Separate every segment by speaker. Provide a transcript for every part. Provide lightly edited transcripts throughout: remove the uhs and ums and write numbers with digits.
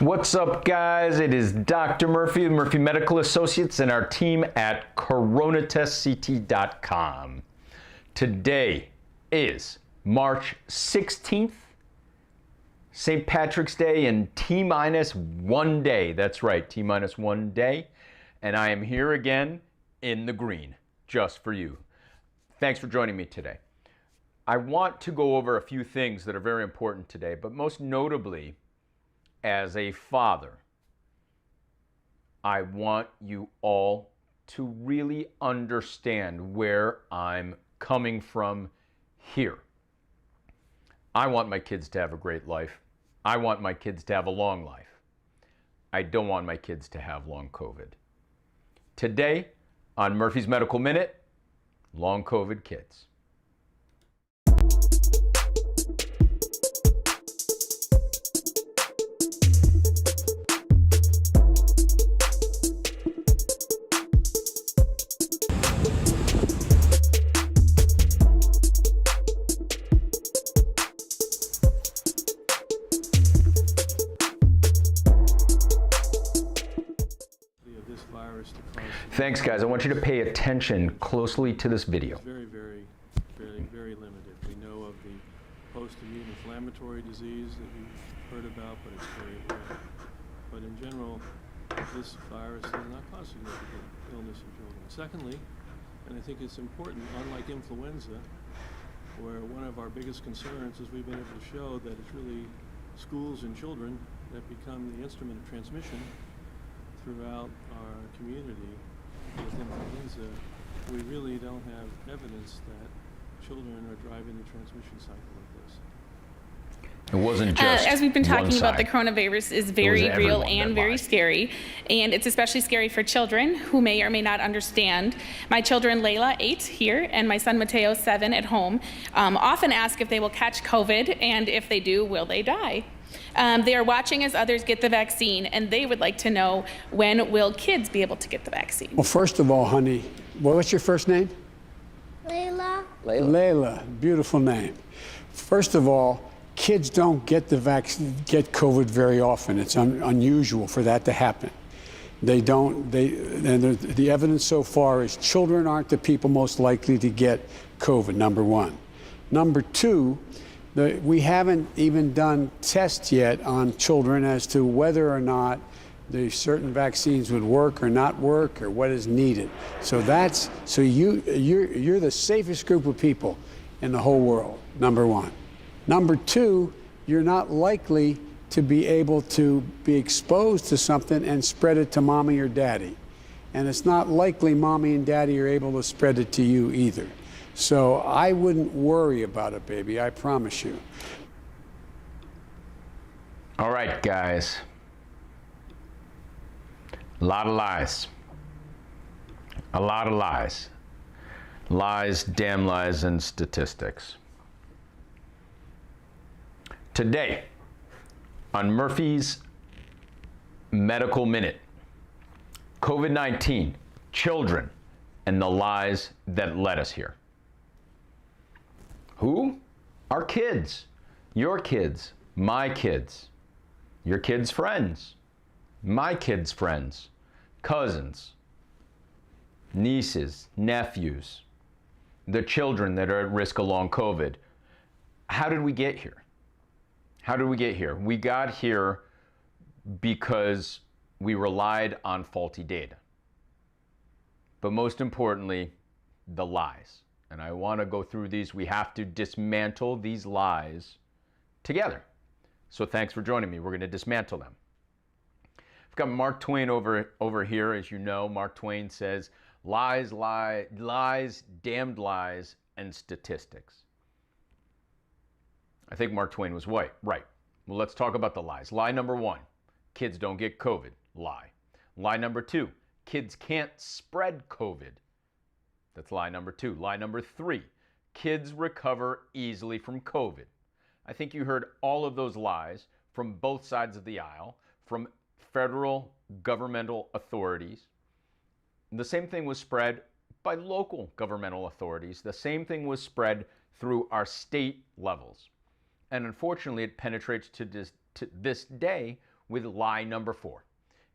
Speaker 1: What's up, guys? It is Dr. Murphy of Murphy Medical Associates and our team at coronatestct.com. Today is March 16th, St. Patrick's Day, and T-minus 1 day. That's right, T-minus 1 day. And I am here again in the green, just for you. Thanks for joining me today. I want to go over a few things that are very important today, but most notably, as a father, I want you all to really understand where I'm coming from here. I want my kids to have a great life. I want my kids to have a long life. I don't want my kids to have long COVID. Today, on Murphy's Medical Minute, long COVID kids. Thanks, guys. I want you to pay attention closely to this video.
Speaker 2: It's very limited. We know of the post-immune inflammatory disease that you've heard about, but it's very rare. But in general, this virus does not cause significant illness in children. Secondly, and I think it's important, unlike influenza, where one of our biggest concerns is we've been able to show that it's really schools and children that become the instrument of transmission throughout our community. With influenza, we really don't have evidence that children are driving the transmission cycle of this.
Speaker 1: It wasn't just
Speaker 3: as we've been talking about, the coronavirus is very real and very scary, and it's especially scary for children who may or may not understand. My children, Layla, 8 here, and my son Mateo, 7 at home, often ask if they will catch COVID, and if they do, will they die? They are watching as others get the vaccine, and they would like to know, when will kids be able to get the vaccine?
Speaker 4: Well, first of all, honey, what's your first name?
Speaker 5: Layla.
Speaker 4: Layla, beautiful name. First of all, kids don't get the vaccine, get COVID very often. It's unusual for that to happen. They don't. And the evidence so far is children aren't the people most likely to get COVID. Number one. Number two. We haven't even done tests yet on children as to whether or not the certain vaccines would work or not work or what is needed. So you're the safest group of people in the whole world, number one. Number two, you're not likely to be able to be exposed to something and spread it to mommy or daddy. And it's not likely mommy and daddy are able to spread it to you either. So I wouldn't worry about it, baby, I promise you.
Speaker 1: All right, guys. A lot of lies. A lot of lies. Lies, damn lies, and statistics. Today, on Murphy's Medical Minute, COVID-19, children, and the lies that led us here. Who? Our kids. Your kids. My kids. Your kids' friends. My kids' friends. Cousins. Nieces. Nephews. The children that are at risk of long COVID. How did we get here? How did we get here? We got here because we relied on faulty data. But most importantly, the lies. And I want to go through these. We have to dismantle these lies together. So thanks for joining me. We're going to dismantle them. I've got Mark Twain over here. As you know, Mark Twain says, lies, lies, damned lies, and statistics. I think Mark Twain was right. Well, let's talk about the lies. Lie number 1, kids don't get COVID. Lie. Lie number 2, kids can't spread COVID. That's lie number 2. Lie number 3, kids recover easily from COVID. I think you heard all of those lies from both sides of the aisle, from federal governmental authorities. The same thing was spread by local governmental authorities. The same thing was spread through our state levels. And unfortunately, it penetrates to this day with lie number 4.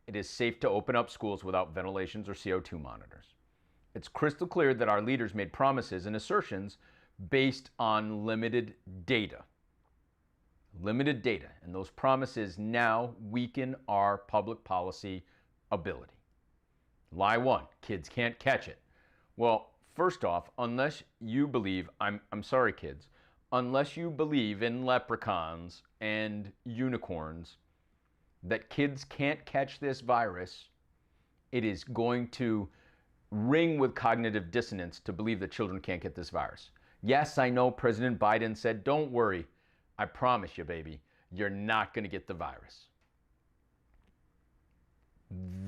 Speaker 1: It is safe to open up schools without ventilations or CO2 monitors. It's crystal clear that our leaders made promises and assertions based on limited data. Limited data, and those promises now weaken our public policy ability. Lie 1, kids can't catch it. Well, first off, unless you believe, I'm sorry kids, unless you believe in leprechauns and unicorns, that kids can't catch this virus, it is going to ring with cognitive dissonance to believe that children can't get this virus. Yes, I know President Biden said, don't worry, I promise you, baby, you're not going to get the virus.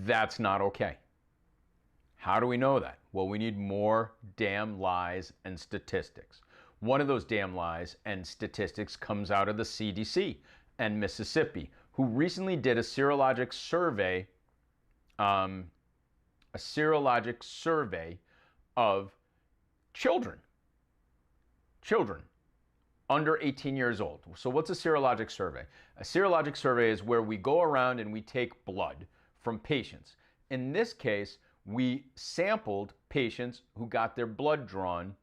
Speaker 1: That's not okay. How do we know that? Well, we need more damn lies and statistics. One of those damn lies and statistics comes out of the CDC and Mississippi, who recently did a serologic survey of children under 18 years old. So what's a serologic survey? A serologic survey is where we go around and we take blood from patients. In this case, we sampled patients who got their blood drawn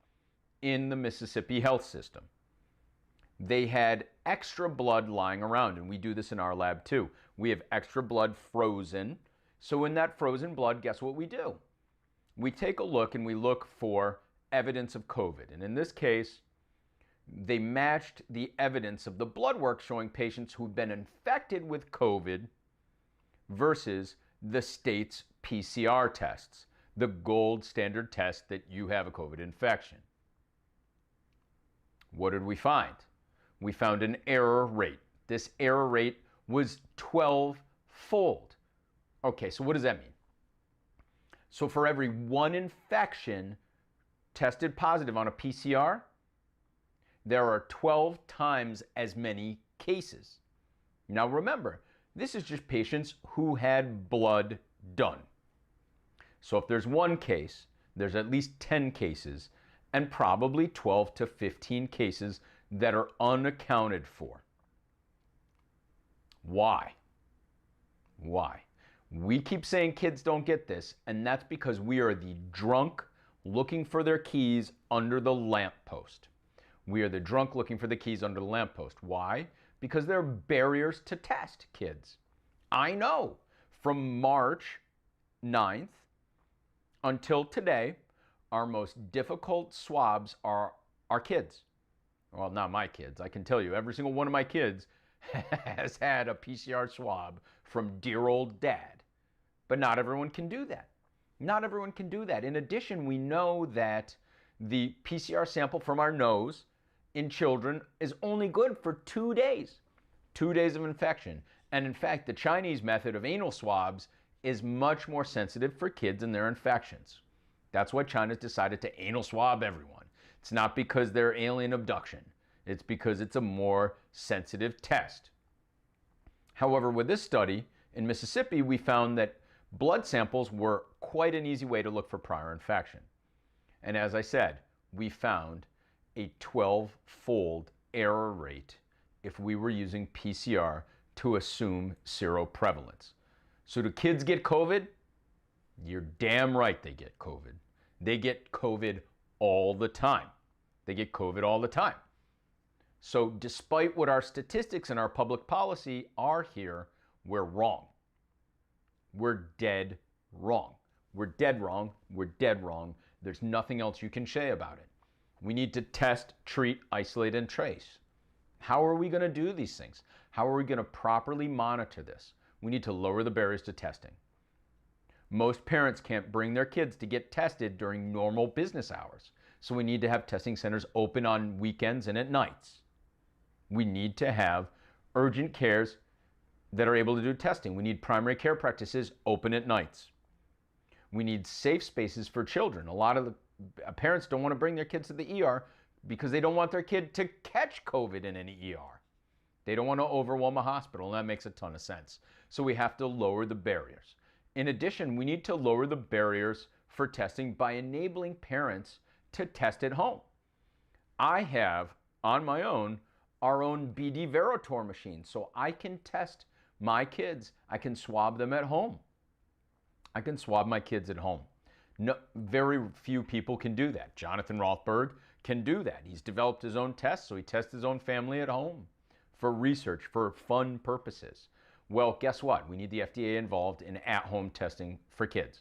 Speaker 1: in the Mississippi health system. They had extra blood lying around, and we do this in our lab too. We have extra blood frozen. So in that frozen blood, guess what we do? We take a look and we look for evidence of COVID. And in this case, they matched the evidence of the blood work showing patients who've been infected with COVID versus the state's PCR tests, the gold standard test that you have a COVID infection. What did we find? We found an error rate. This error rate was 12-fold. Okay, so what does that mean? So for every 1 infection tested positive on a PCR, there are 12 times as many cases. Now remember, this is just patients who had blood done. So if there's 1 case, there's at least 10 cases, and probably 12 to 15 cases that are unaccounted for. Why? Why? We keep saying kids don't get this, and that's because we are the drunk looking for their keys under the lamppost. We are the drunk looking for the keys under the lamppost. Why? Because there are barriers to test kids. I know. From March 9th until today, our most difficult swabs are our kids. Well, not my kids. I can tell you, every single one of my kids has had a PCR swab from dear old dad. But not everyone can do that. Not everyone can do that. In addition, we know that the PCR sample from our nose in children is only good for 2 days. 2 days of infection. And in fact, the Chinese method of anal swabs is much more sensitive for kids and their infections. That's why China's decided to anal swab everyone. It's not because they're alien abduction. It's because it's a more sensitive test. However, with this study in Mississippi, we found that blood samples were quite an easy way to look for prior infection. And as I said, we found a 12-fold error rate if we were using PCR to assume seroprevalence. So do kids get COVID? You're damn right they get COVID. They get COVID all the time. They get COVID all the time. So despite what our statistics and our public policy are here, we're wrong. We're dead wrong. We're dead wrong. We're dead wrong. There's nothing else you can say about it. We need to test, treat, isolate, and trace. How are we going to do these things? How are we going to properly monitor this? We need to lower the barriers to testing. Most parents can't bring their kids to get tested during normal business hours. So we need to have testing centers open on weekends and at nights. We need to have urgent cares that are able to do testing. We need primary care practices open at nights. We need safe spaces for children. A lot of the parents don't want to bring their kids to the ER because they don't want their kid to catch COVID in an ER. They don't want to overwhelm a hospital, and that makes a ton of sense. So we have to lower the barriers. In addition, we need to lower the barriers for testing by enabling parents to test at home. I have, on my own, our own BD Veritor machine, so I can test My kids, I can swab them at home. I can swab my kids at home. No, very few people can do that. Jonathan Rothberg can do that. He's developed his own tests, so he tests his own family at home for research, for fun purposes. Well, guess what? We need the FDA involved in at-home testing for kids.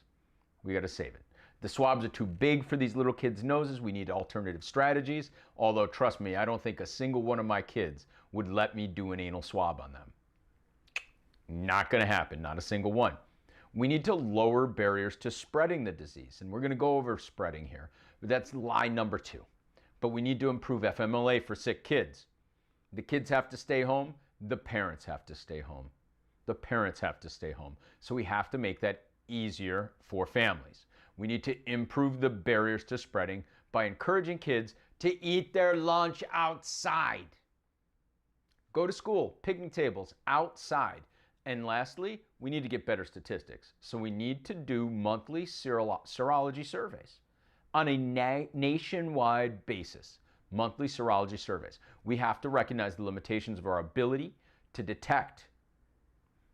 Speaker 1: We got to save it. The swabs are too big for these little kids' noses. We need alternative strategies. Although, trust me, I don't think a single one of my kids would let me do an anal swab on them. Not going to happen, not a single one. We need to lower barriers to spreading the disease. And we're going to go over spreading here. That's lie number 2. But we need to improve FMLA for sick kids. The kids have to stay home. The parents have to stay home. The parents have to stay home. So we have to make that easier for families. We need to improve the barriers to spreading by encouraging kids to eat their lunch outside. Go to school, picnic tables, outside. And lastly, we need to get better statistics. So we need to do monthly serology surveys on a nationwide basis. Monthly serology surveys. We have to recognize the limitations of our ability to detect.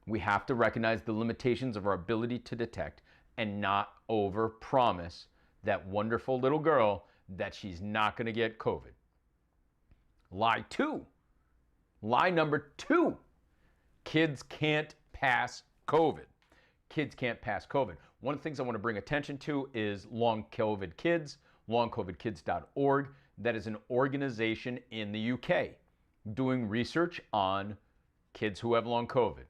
Speaker 1: We have to recognize the limitations of our ability to detect and not overpromise that wonderful little girl that she's not going to get COVID. Lie 2. Lie number 2. Kids can't pass COVID. Kids can't pass COVID. One of the things I want to bring attention to is Long COVID Kids, longcovidkids.org. That is an organization in the UK doing research on kids who have long COVID.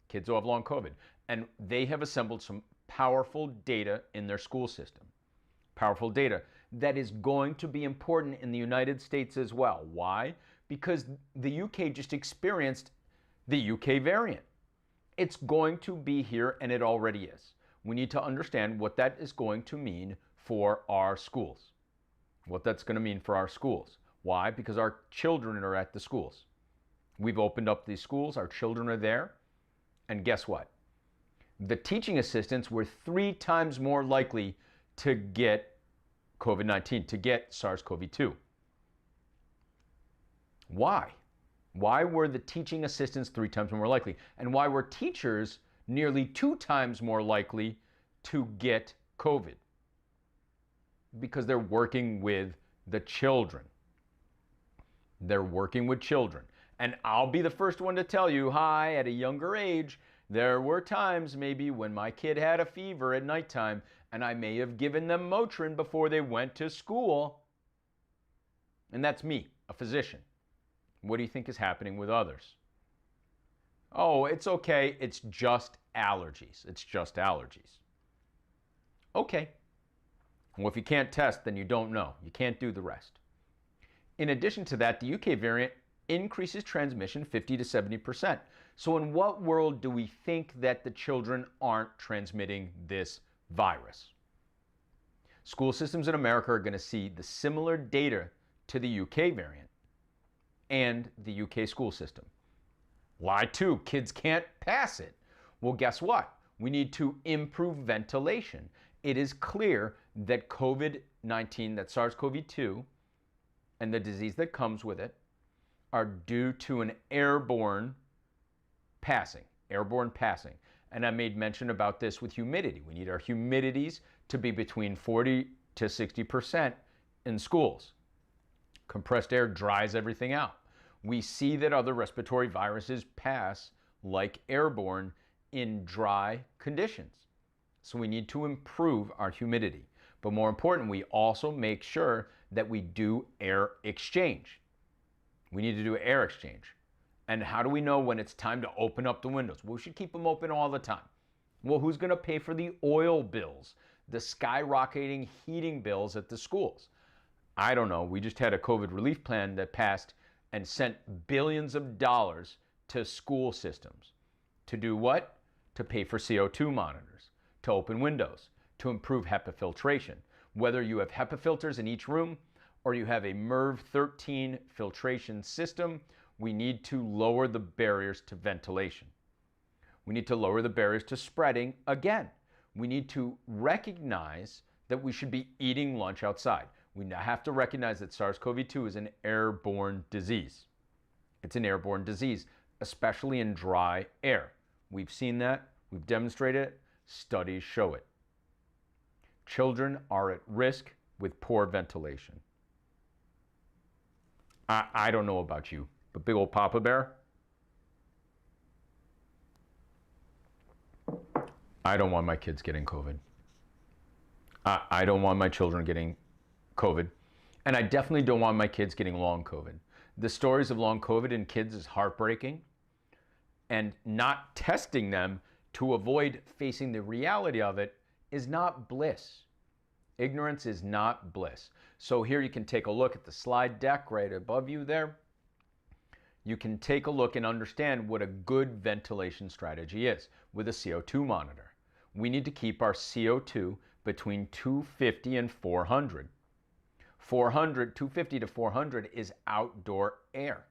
Speaker 1: Kids who have long COVID. And they have assembled some powerful data in their school system. Powerful data that is going to be important in the United States as well. Why? Because the UK just experienced the UK variant. It's going to be here, and it already is. We need to understand what that is going to mean for our schools. What that's going to mean for our schools. Why? Because our children are at the schools. We've opened up these schools, our children are there, and guess what? The teaching assistants were 3 times more likely to get COVID-19, to get SARS CoV2. Why? Why were the teaching assistants 3 times more likely? And why were teachers nearly 2 times more likely to get COVID? Because they're working with the children. They're working with children. And I'll be the first one to tell you, hi, at a younger age, there were times maybe when my kid had a fever at nighttime and I may have given them Motrin before they went to school. And that's me, a physician. What do you think is happening with others? Oh, it's okay. It's just allergies. It's just allergies. Okay. Well, if you can't test, then you don't know. You can't do the rest. In addition to that, the UK variant increases transmission 50 to 70%. So in what world do we think that the children aren't transmitting this virus? School systems in America are going to see the similar data to the UK variant and the UK school system. Lie 2, kids can't pass it. Well, guess what? We need to improve ventilation. It is clear that COVID-19, that SARS CoV2, and the disease that comes with it are due to an airborne passing. And I made mention about this with humidity. We need our humidities to be between 40 to 60% in schools. Compressed air dries everything out. We see that other respiratory viruses pass like airborne in dry conditions. So we need to improve our humidity. But more important, we also make sure that we do air exchange. We need to do air exchange. And how do we know when it's time to open up the windows? Well, we should keep them open all the time. Well, who's going to pay for the oil bills, the skyrocketing heating bills at the schools? I don't know. We just had a COVID relief plan that passed and sent billions of dollars to school systems. To do what? To pay for CO2 monitors, to open windows, to improve HEPA filtration. Whether you have HEPA filters in each room or you have a MERV 13 filtration system, we need to lower the barriers to ventilation. We need to lower the barriers to spreading again. We need to recognize that we should be eating lunch outside. We now have to recognize that SARS CoV2 is an airborne disease. It's an airborne disease, especially in dry air. We've seen that. We've demonstrated it. Studies show it. Children are at risk with poor ventilation. I don't know about you, but big old Papa Bear, I don't want my kids getting COVID. I don't want my children getting COVID. And I definitely don't want my kids getting long COVID. The stories of long COVID in kids is heartbreaking. And not testing them to avoid facing the reality of it is not bliss. Ignorance is not bliss. So here you can take a look at the slide deck right above you there. You can take a look and understand what a good ventilation strategy is with a CO2 monitor. We need to keep our CO2 between 250 and 400. 250 to 400 is outdoor air.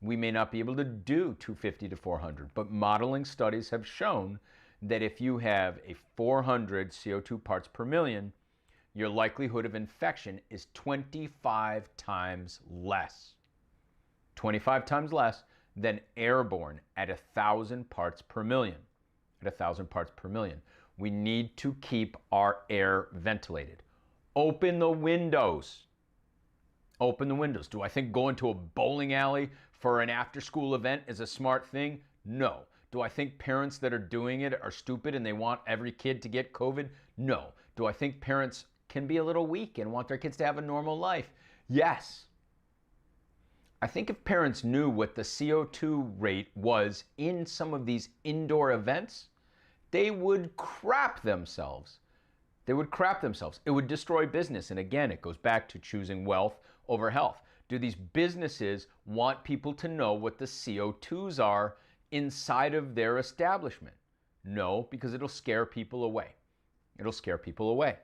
Speaker 1: We may not be able to do 250 to 400, but modeling studies have shown that if you have a 400 CO2 parts per million, your likelihood of infection is 25 times less. 25 times less than airborne at 1,000 parts per million. At 1,000 parts per million. We need to keep our air ventilated. Open the windows. Open the windows. Do I think going to a bowling alley for an after-school event is a smart thing? No. Do I think parents that are doing it are stupid and they want every kid to get COVID? No. Do I think parents can be a little weak and want their kids to have a normal life? Yes. I think if parents knew what the CO2 rate was in some of these indoor events, they would crap themselves. They would crap themselves. It would destroy business. And again, it goes back to choosing wealth over health. Do these businesses want people to know what the CO2s are inside of their establishment? No, because it'll scare people away. It'll scare people away.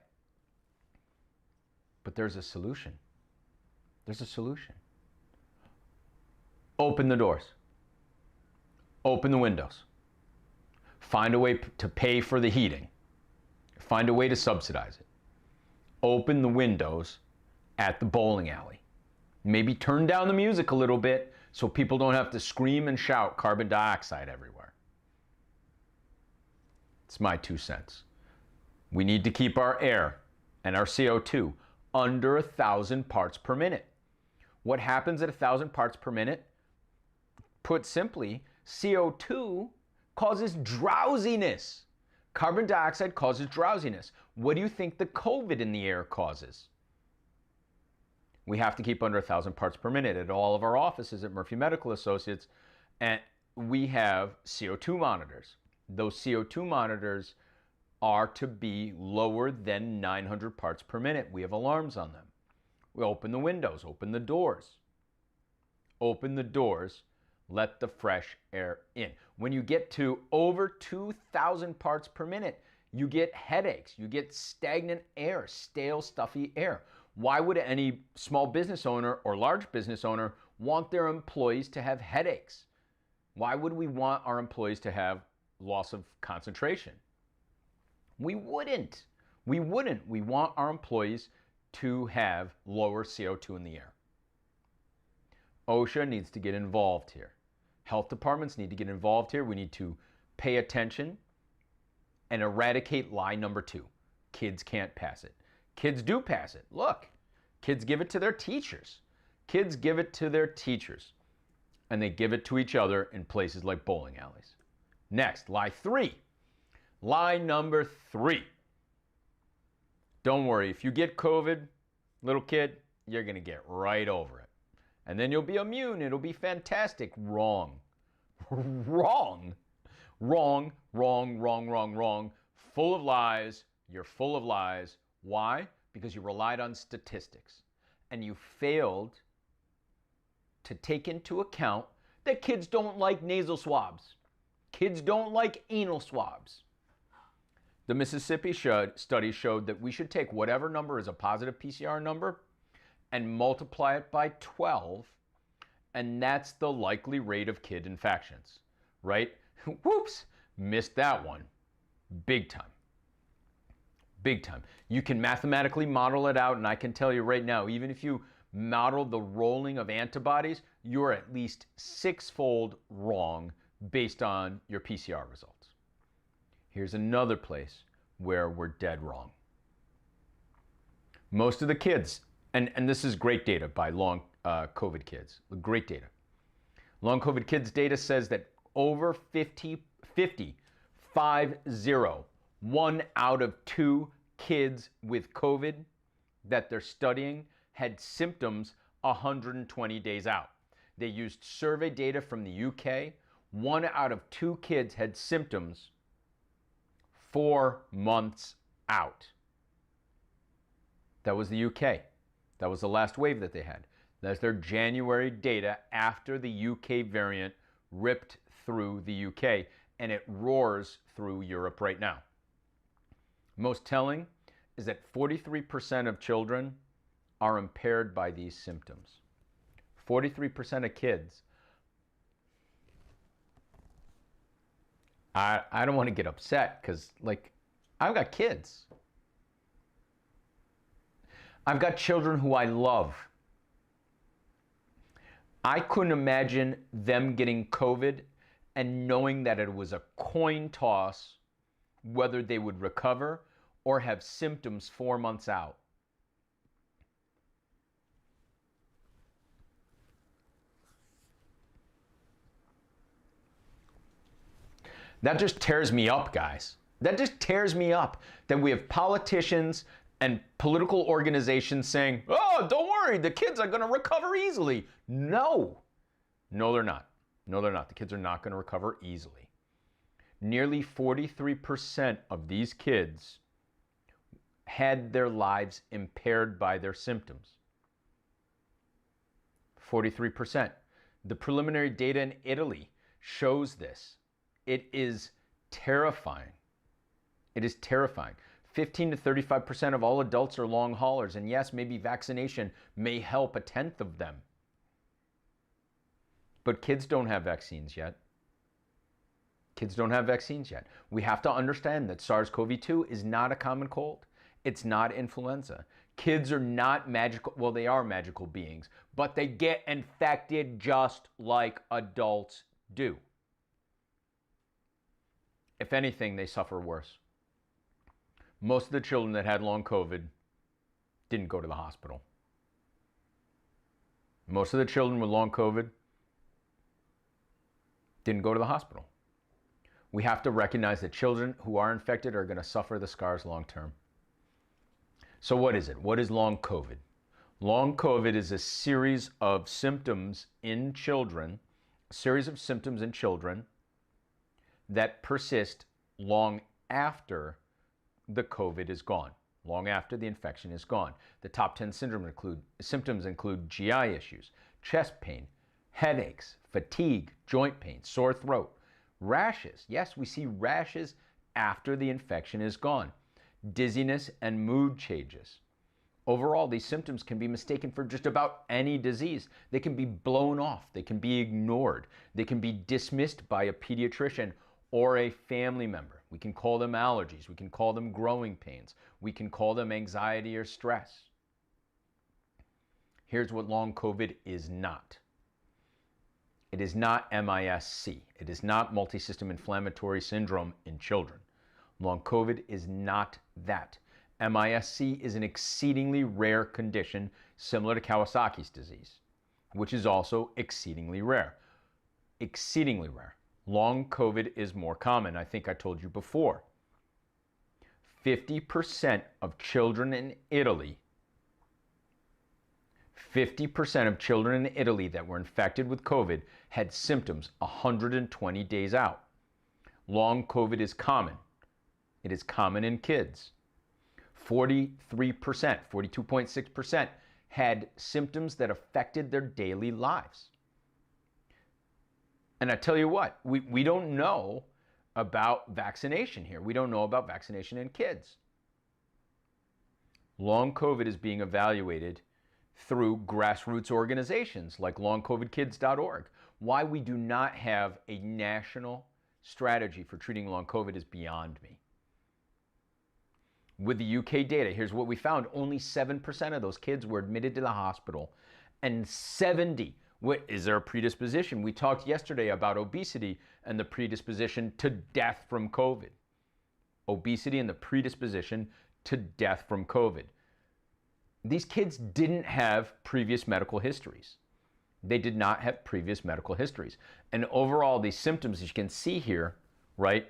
Speaker 1: But there's a solution. There's a solution. Open the doors. Open the windows. Find a way to pay for the heating. Find a way to subsidize it. Open the windows at the bowling alley. Maybe turn down the music a little bit so people don't have to scream and shout carbon dioxide everywhere. It's my 2 cents. We need to keep our air and our CO2 under 1,000 parts per minute. What happens at 1,000 parts per minute? Put simply, CO2 causes drowsiness. Carbon dioxide causes drowsiness. What do you think the COVID in the air causes? We have to keep under 1,000 parts per minute at all of our offices at Murphy Medical Associates, and we have CO2 monitors. Those CO2 monitors are to be lower than 900 parts per minute. We have alarms on them. We open the windows, open the doors. Open the doors, let the fresh air in. When you get to over 2,000 parts per minute, you get headaches, you get stagnant air, stale, stuffy air. Why would any small business owner or large business owner want their employees to have headaches? Why would we want our employees to have loss of concentration? We wouldn't. We wouldn't. We want our employees to have lower CO2 in the air. OSHA needs to get involved here. Health departments need to get involved here. We need to pay attention and eradicate lie number 2. Kids can't pass it. Kids do pass it. Look, kids give it to their teachers. Kids give it to their teachers. And they give it to each other in places like bowling alleys. Next, lie 3. Lie number 3. Don't worry, if you get COVID, little kid, you're going to get right over it. And then you'll be immune. It'll be fantastic. Wrong. Wrong. Wrong, wrong, wrong, wrong, wrong. Full of lies. You're full of lies. Why? Because you relied on statistics. And you failed to take into account that kids don't like nasal swabs. Kids don't like anal swabs. The Mississippi study showed that we should take whatever number is a positive PCR number and multiply it by 12, and that's the likely rate of kid infections, right? Whoops, missed that one. Big time. Big time. You can mathematically model it out, and I can tell you right now, even if you model the rolling of antibodies, you're at least 6-fold wrong based on your PCR results. Here's another place where we're dead wrong. Most of the kids, and this is great data by long COVID kids, great data. Long COVID kids data says that over 50, 1 out of 2 kids with COVID that they're studying had symptoms 120 days out. They used survey data from the UK. 1 out of 2 kids had symptoms 4 months out. That was the UK. That was the last wave that they had. That's their January data after the UK variant ripped through the UK, and it roars through Europe right now. Most telling is that 43% of children are impaired by these symptoms. 43% of kids. I don't want to get upset because, like, I've got kids. I've got children who I love. I couldn't imagine them getting COVID and knowing that it was a coin toss whether they would recover or have symptoms 4 months out. That just tears me up, guys. That just tears me up that we have politicians and political organizations saying, oh, don't worry, the kids are going to recover easily. No, they're not. No, they're not. The kids are not going to recover easily. Nearly 43% of these kids had their lives impaired by their symptoms. 43%. The preliminary data in Italy shows this. It is terrifying. It is terrifying. 15 to 35% of all adults are long haulers, and yes, maybe vaccination may help 1/10 of them. But kids don't have vaccines yet. Kids don't have vaccines yet. We have to understand that SARS CoV2 is not a common cold. It's not influenza. Kids are not magical, well, they are magical beings, but they get infected just like adults do. If anything, they suffer worse. Most of the children that had long COVID didn't go to the hospital. Most of the children with long COVID didn't go to the hospital. We have to recognize that children who are infected are going to suffer the scars long term. So what is it? What is long COVID? Long COVID is a series of symptoms in children, that persist long after the COVID is gone, long after the infection is gone. The top 10 symptoms include GI issues, chest pain, headaches, fatigue, joint pain, sore throat, rashes. Yes, we see rashes after the infection is gone, dizziness and mood changes. Overall, these symptoms can be mistaken for just about any disease. They can be blown off, they can be ignored, they can be dismissed by a pediatrician or a family member. We can call them allergies, we can call them growing pains, we can call them anxiety or stress. Here's what long COVID is not. It is not MIS-C. It is not multisystem inflammatory syndrome in children. Long COVID is not that. MIS-C is an exceedingly rare condition similar to Kawasaki's disease, which is also exceedingly rare. Exceedingly rare. Long COVID is more common. I think I told you before. 50% of children in Italy, 50% of children in Italy that were infected with COVID had symptoms 120 days out. Long COVID is common. It is common in kids. 43%, 42.6% had symptoms that affected their daily lives. And I tell you what, we don't know about vaccination here. We don't know about vaccination in kids. Long COVID is being evaluated through grassroots organizations like longcovidkids.org. Why we do not have a national strategy for treating long COVID is beyond me. With the UK data, here's what we found. Only 7% of those kids were admitted to the hospital, and 70 Is there a predisposition? We talked yesterday about obesity and the predisposition to death from COVID. Obesity and the predisposition to death from COVID. These kids didn't have previous medical histories. They did not have previous medical histories. And overall, these symptoms, as you can see here, right,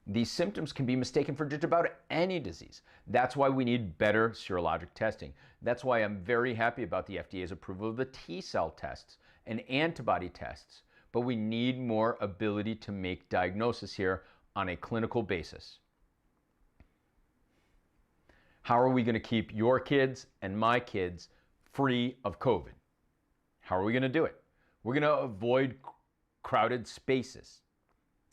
Speaker 1: these symptoms can be mistaken for just about any disease. That's why we need better serologic testing. That's why I'm very happy about the FDA's approval of the T-cell tests and antibody tests. But we need more ability to make diagnosis here on a clinical basis. How are we going to keep your kids and my kids free of COVID? How are we going to do it? We're going to avoid crowded spaces.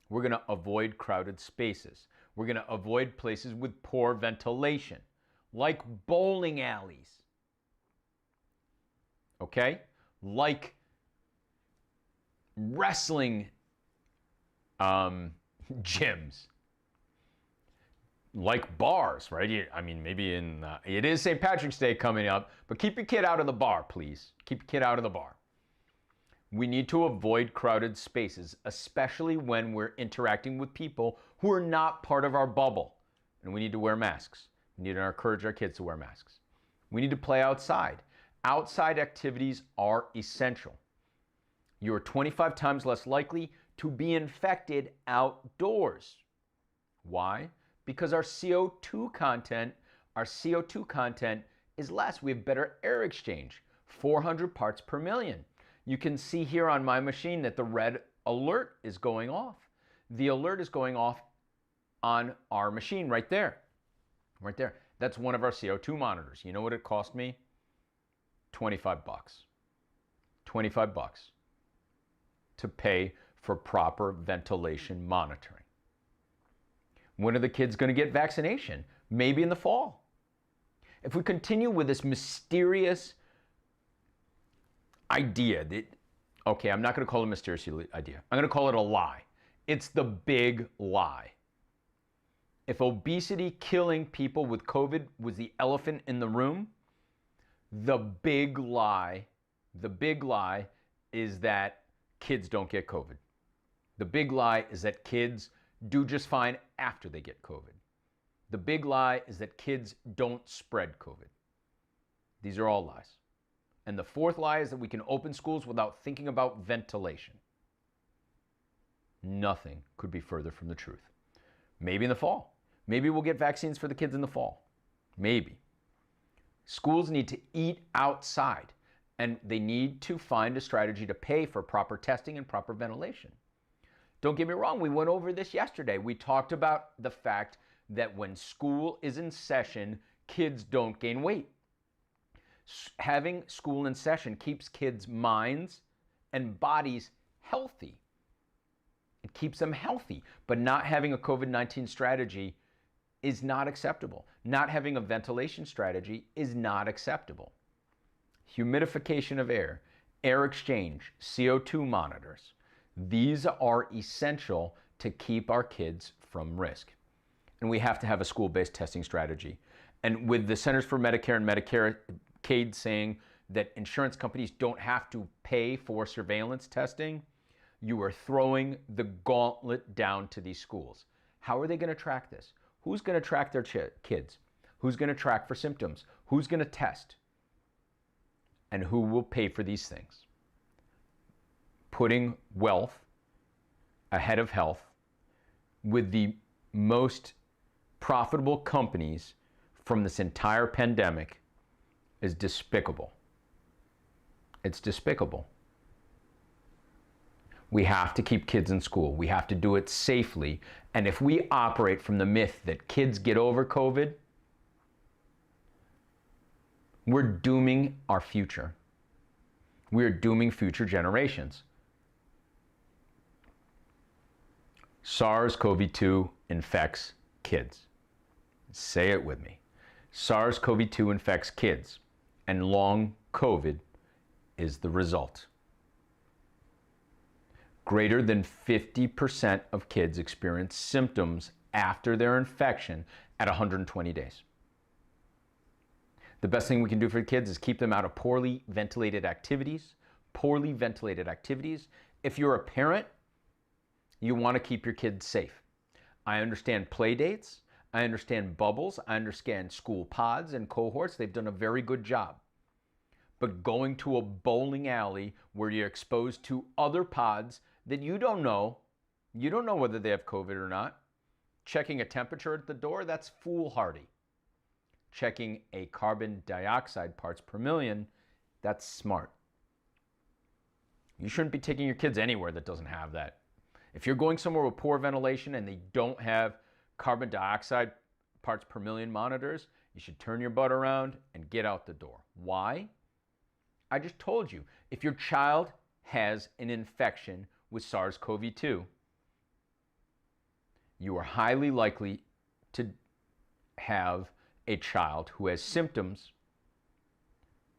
Speaker 1: We're going to avoid crowded spaces. We're going to avoid places with poor ventilation, like bowling alleys. Okay? Like wrestling gyms. Like bars, right? I mean, maybe it is St. Patrick's Day coming up, but keep your kid out of the bar, please. Keep your kid out of the bar. We need to avoid crowded spaces, especially when we're interacting with people who are not part of our bubble. And we need to wear masks. We need to encourage our kids to wear masks. We need to play outside. Outside activities are essential. You're 25 times less likely to be infected outdoors. Why? Because our CO2 content is less. We have better air exchange, 400 parts per million. You can see here on my machine that the red alert is going off. The alert is going off on our machine right there. Right there. That's one of our CO2 monitors. You know what it cost me? 25 bucks. 25 bucks to pay for proper ventilation monitoring. When are the kids going to get vaccination? Maybe in the fall. If we continue with this mysterious idea that, okay, I'm not going to call it a mysterious idea. I'm going to call it a lie. It's the big lie. If obesity killing people with COVID was the elephant in the room, the big lie is that kids don't get COVID. The big lie is that kids do just fine after they get COVID. The big lie is that kids don't spread COVID. These are all lies. And the fourth lie is that we can open schools without thinking about ventilation. Nothing could be further from the truth. Maybe in the fall. Maybe we'll get vaccines for the kids in the fall. Maybe. Schools need to eat outside, and they need to find a strategy to pay for proper testing and proper ventilation. Don't get me wrong, we went over this yesterday. We talked about the fact that when school is in session, kids don't gain weight. Having school in session keeps kids' minds and bodies healthy. It keeps them healthy, but not having a COVID-19 strategy is not acceptable. Not having a ventilation strategy is not acceptable. Humidification of air, air exchange, CO2 monitors. These are essential to keep our kids from risk. And we have to have a school-based testing strategy. And with the Centers for Medicare and Medicaid saying that insurance companies don't have to pay for surveillance testing, you are throwing the gauntlet down to these schools. How are they going to track this? Who's going to track their kids? Who's going to track for symptoms? Who's going to test? And who will pay for these things? Putting wealth ahead of health with the most profitable companies from this entire pandemic is despicable. It's despicable. We have to keep kids in school. We have to do it safely. And if we operate from the myth that kids get over COVID, we're dooming our future. We're dooming future generations. SARS CoV2 infects kids. Say it with me. SARS CoV2 infects kids, and long COVID is the result. Greater than 50% of kids experience symptoms after their infection at 120 days. The best thing we can do for kids is keep them out of poorly ventilated activities, poorly ventilated activities. If you're a parent, you want to keep your kids safe. I understand play dates. I understand bubbles. I understand school pods and cohorts. They've done a very good job. But going to a bowling alley where you're exposed to other pods that you don't know whether they have COVID or not, checking a temperature at the door, that's foolhardy. Checking a carbon dioxide parts per million, that's smart. You shouldn't be taking your kids anywhere that doesn't have that. If you're going somewhere with poor ventilation and they don't have carbon dioxide parts per million monitors, you should turn your butt around and get out the door. Why? I just told you, if your child has an infection with SARS CoV2, you are highly likely to have a child who has symptoms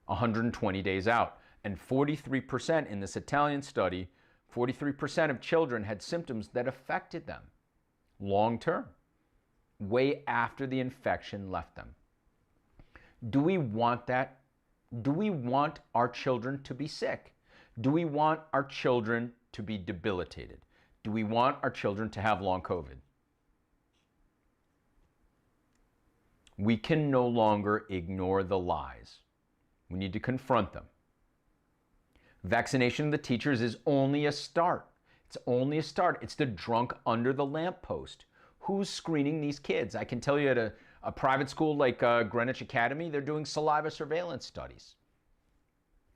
Speaker 1: 120 days out. And 43% in this Italian study, 43% of children had symptoms that affected them long term, way after the infection left them. Do we want that? Do we want our children to be sick? Do we want our children to be debilitated? Do we want our children to have long COVID? We can no longer ignore the lies. We need to confront them. Vaccination of the teachers is only a start. It's only a start. It's the drunk under the lamppost. Who's screening these kids? I can tell you at a private school like Greenwich Academy, they're doing saliva surveillance studies.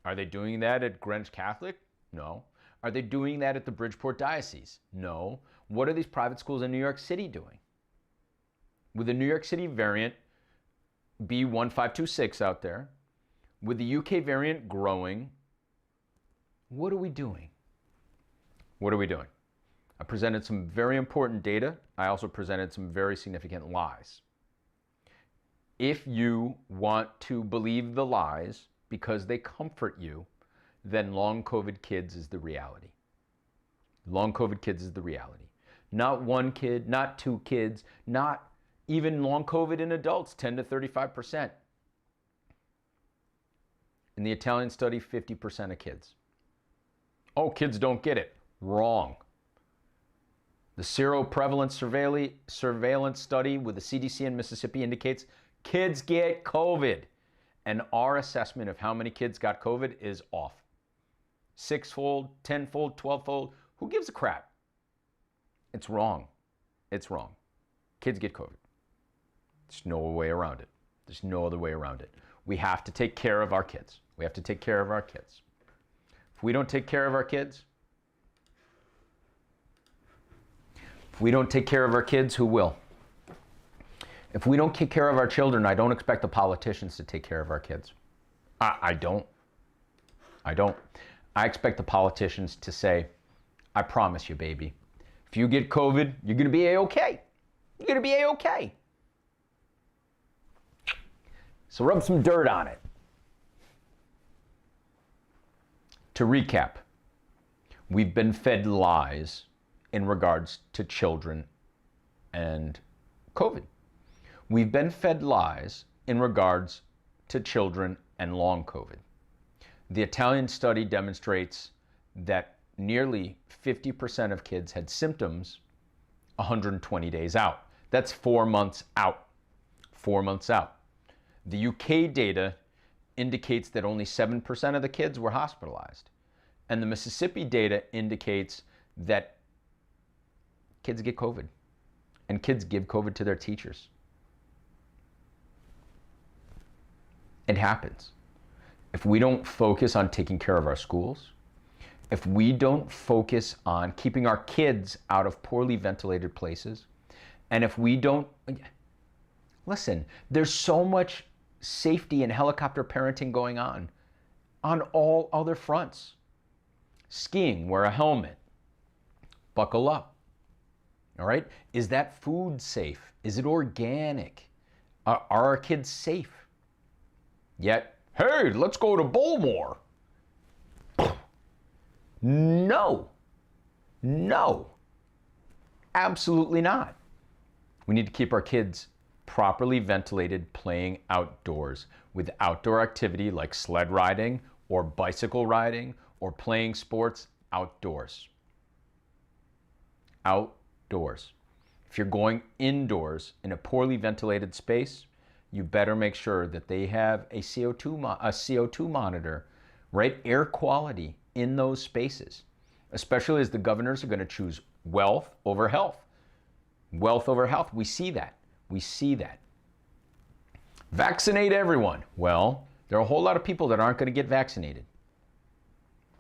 Speaker 1: Are they doing that at Greenwich Catholic? No. Are they doing that at the Bridgeport Diocese? No. What are these private schools in New York City doing? With the New York City variant B.1526 out there, with the UK variant growing, what are we doing? What are we doing? I presented some very important data. I also presented some very significant lies. If you want to believe the lies because they comfort you, then long COVID kids is the reality. Long COVID kids is the reality. Not one kid, not two kids, not even long COVID in adults, 10 to 35%. In the Italian study, 50% of kids. Oh, kids don't get it. Wrong. The seroprevalence surveillance study with the CDC in Mississippi indicates kids get COVID. And our assessment of how many kids got COVID is off. 6-fold, 10-fold, 12-fold. Who gives a crap? It's wrong. It's wrong. Kids get COVID. There's no way around it. There's no other way around it. We have to take care of our kids. We have to take care of our kids. If we don't take care of our kids, who will? If we don't take care of our children, I don't expect the politicians to take care of our kids. I don't. I expect the politicians to say, I promise you, baby, if you get COVID, you're going to be A-okay. You're going to be A-okay. So rub some dirt on it. To recap, we've been fed lies in regards to children and COVID. We've been fed lies in regards to children and long COVID. The Italian study demonstrates that nearly 50% of kids had symptoms 120 days out. That's 4 months out. 4 months out. The UK data indicates that only 7% of the kids were hospitalized. And the Mississippi data indicates that kids get COVID. And kids give COVID to their teachers. It happens. If we don't focus on taking care of our schools, if we don't focus on keeping our kids out of poorly ventilated places, and if we don't, listen, there's so much safety and helicopter parenting going on all other fronts. Skiing, wear a helmet, buckle up. All right? Is that food safe? Is it organic? Are our kids safe? Yet, hey, let's go to Bullmore. No. No. Absolutely not. We need to keep our kids properly ventilated, playing outdoors with outdoor activity like sled riding or bicycle riding or playing sports outdoors. Outdoors. If you're going indoors in a poorly ventilated space, you better make sure that they have a CO2 monitor, right? Air quality in those spaces, especially as the governors are going to choose wealth over health. Wealth over health. We see that. We see that. Vaccinate everyone. Well, there are a whole lot of people that aren't going to get vaccinated.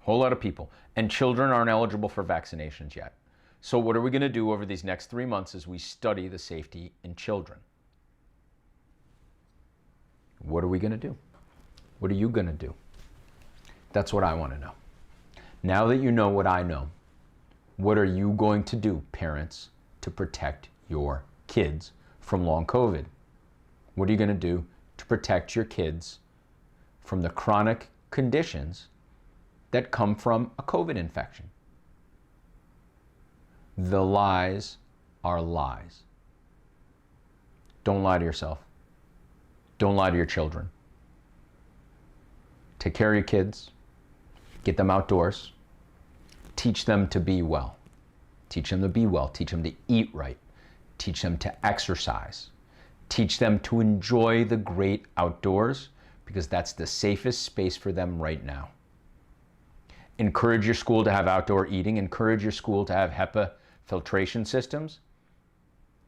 Speaker 1: A whole lot of people. And children aren't eligible for vaccinations yet. So what are we going to do over these next 3 months as we study the safety in children? What are we going to do? What are you going to do? That's what I want to know. Now that you know what I know, what are you going to do, parents, to protect your kids from long COVID? What are you going to do to protect your kids from the chronic conditions that come from a COVID infection? The lies are lies. Don't lie to yourself. Don't lie to your children. Take care of your kids. Get them outdoors. Teach them to be well. Teach them to be well. Teach them to eat right. Teach them to exercise. Teach them to enjoy the great outdoors, because that's the safest space for them right now. Encourage your school to have outdoor eating. Encourage your school to have HEPA filtration systems.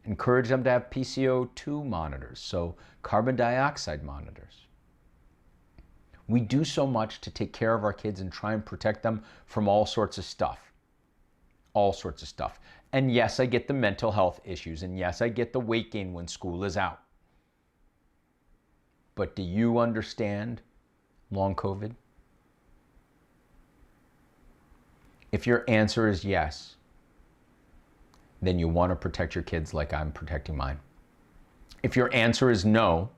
Speaker 1: Encourage them to have PCO2 monitors, so carbon dioxide monitors. We do so much to take care of our kids and try and protect them from all sorts of stuff. All sorts of stuff. And yes, I get the mental health issues, and yes, I get the weight gain when school is out. But do you understand long COVID? If your answer is yes, then you want to protect your kids like I'm protecting mine. If your answer is no,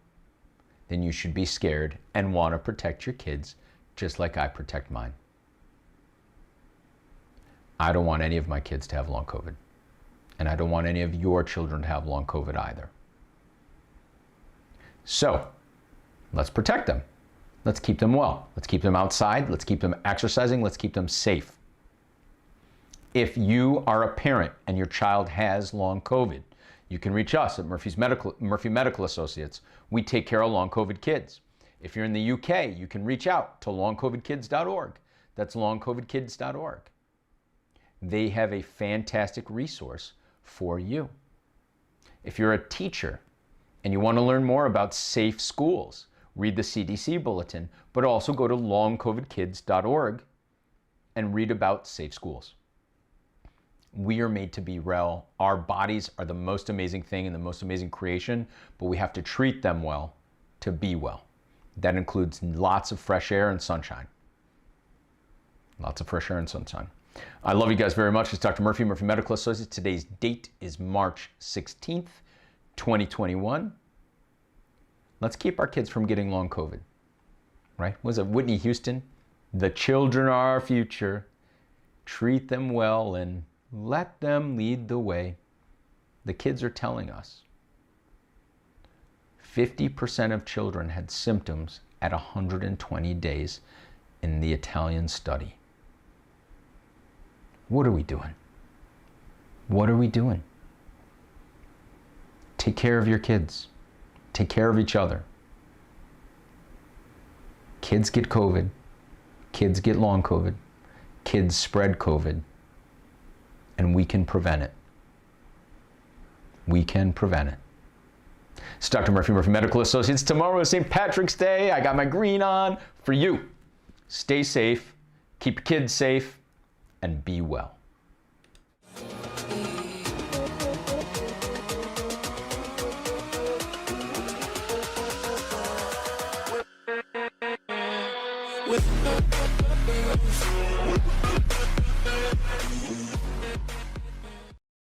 Speaker 1: then you should be scared and want to protect your kids just like I protect mine. I don't want any of my kids to have long COVID. And I don't want any of your children to have long COVID either. So, let's protect them. Let's keep them well. Let's keep them outside. Let's keep them exercising. Let's keep them safe. If you are a parent and your child has long COVID, you can reach us at Murphy Medical Associates. We take care of long COVID kids. If you're in the UK, you can reach out to longcovidkids.org. That's longcovidkids.org. They have a fantastic resource for you. If you're a teacher and you want to learn more about safe schools, read the CDC bulletin, but also go to longcovidkids.org and read about safe schools. We are made to be well. Our bodies are the most amazing thing and the most amazing creation, but we have to treat them well to be well. That includes lots of fresh air and sunshine. Lots of fresh air and sunshine. I love you guys very much. It's Dr. Murphy, Murphy Medical Associates. Today's date is March 16th, 2021. Let's keep our kids from getting long COVID, right? Was it Whitney Houston? The children are our future. Treat them well and let them lead the way. The kids are telling us 50% of children had symptoms at 120 days in the Italian study. What are we doing? What are we doing? Take care of your kids. Take care of each other. Kids get COVID. Kids get long COVID. Kids spread COVID. And we can prevent it. We can prevent it. It's Dr. Murphy, Murphy Medical Associates. Tomorrow is St. Patrick's Day. I got my green on for you. Stay safe, keep your kids safe, and be well.
Speaker 6: With